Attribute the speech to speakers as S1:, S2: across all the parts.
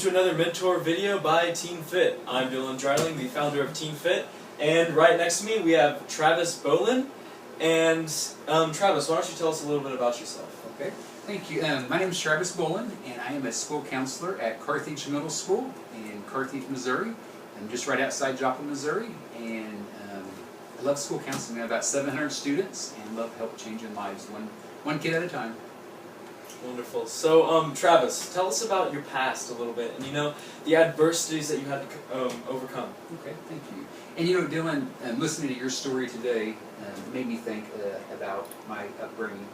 S1: to another mentor video by TeenFit. I'm Dylan Dreiling, the founder of TeenFit, and right next to me we have Travis Bolin. And Travis, why don't you tell us a little bit about yourself?
S2: Okay, thank you. My name is Travis Bolin, and I am a school counselor at Carthage Middle School in Carthage, Missouri. I'm just right outside Joplin, Missouri, and I love school counseling. I have about 700 students and love help changing lives one kid at a time.
S1: Wonderful. So, Travis, tell us about your past a little bit, and the adversities that you had to overcome.
S2: Okay, thank you. And Dylan, listening to your story today made me think about my upbringing.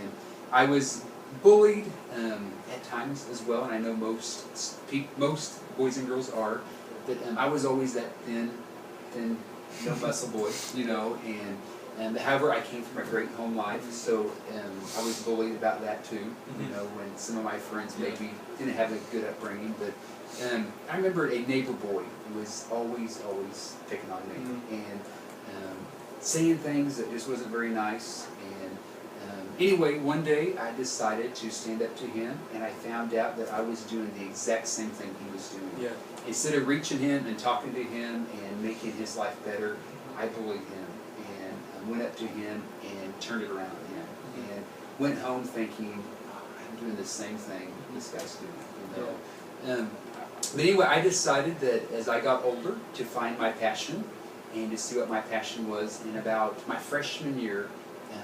S2: And I was bullied at times as well, and I know most boys and girls are. But I was always that thin, no muscle boy, and however, I came from a great home life, so I was bullied about that too. When some of my friends maybe didn't have a good upbringing, but I remember a neighbor boy who was always picking on me and saying things that just wasn't very nice. And anyway, one day I decided to stand up to him, and I found out that I was doing the exact same thing he was doing.
S1: Yeah.
S2: Instead of reaching him and talking to him and making his life better, I bullied him. Went up to him and turned it around on him, and went home thinking, I'm doing the same thing this guy's doing. But anyway, I decided that as I got older to find my passion and to see what my passion was. And about my freshman year,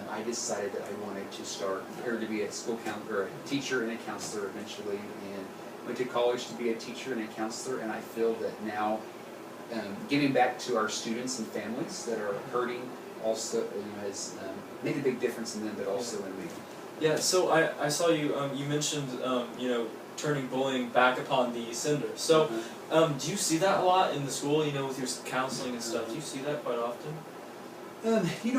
S2: I decided that I wanted to be a school counselor, a teacher and a counselor eventually, and went to college to be a teacher and a counselor. And I feel that now, giving back to our students and families that are hurting also has made a big difference in them, but also in me.
S1: Yeah, so I saw you, you mentioned, turning bullying back upon the sender. So, do you see that a lot in the school, with your counseling and stuff? Do you see that quite often?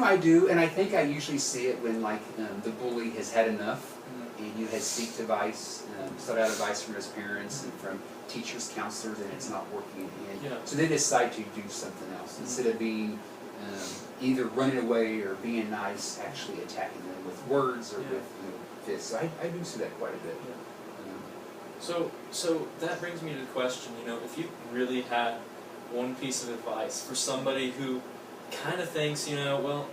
S2: I do, and I think I usually see it when, the bully has had enough, and has sought out advice from his parents and from teachers, counselors, and it's not working. And so they decide to do something else instead of being either running away or being nice, actually attacking them with words or with fists. So I do see that quite a bit.
S1: So that brings me to the question, if you really had one piece of advice for somebody who kind of thinks, well,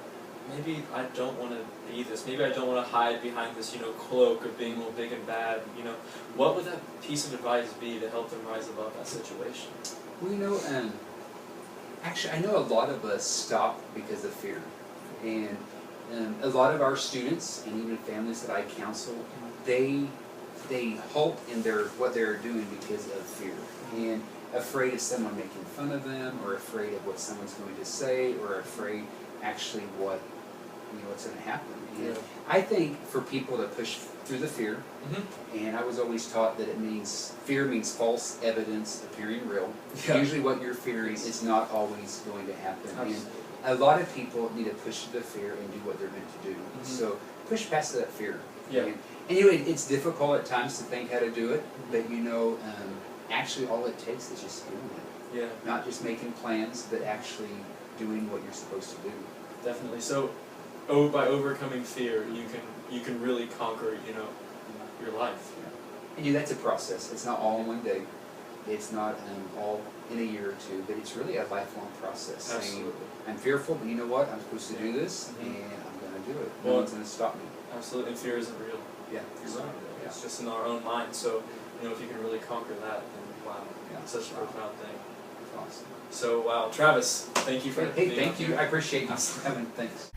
S1: maybe I don't want to be this, maybe I don't want to hide behind this, cloak of being all big and bad, what would that piece of advice be to help them rise above that situation?
S2: Well, actually, I know a lot of us stop because of fear, and a lot of our students and even families that I counsel, they halt in what they're doing because of fear, and afraid of someone making fun of them, or afraid of what someone's going to say, or afraid actually what's going to happen. And I think for people to push through the fear, and I was always taught that fear means false evidence appearing real. Usually what you're fearing is not always going to happen. And a lot of people need to push through the fear and do what they're meant to do. So push past that fear. And it's difficult at times to think how to do it, but actually all it takes is just doing it. Not just making plans, but actually doing what you're supposed to do.
S1: Definitely. So by overcoming fear, you can really conquer, your life.
S2: And that's a process. It's not all in one day. It's not all in a year or two, but it's really a lifelong process.
S1: Absolutely.
S2: Saying, I'm fearful, but you know what? I'm supposed to do this, and I'm going to do it. No one's going to stop me.
S1: Absolutely. And fear isn't real.
S2: Fear's not real.
S1: It's just in our own mind. So, if you can really conquer that, then wow, it's such a profound thing.
S2: Awesome.
S1: So, wow, Travis, thank you for
S2: Hey, thank you. I appreciate you coming. Thanks.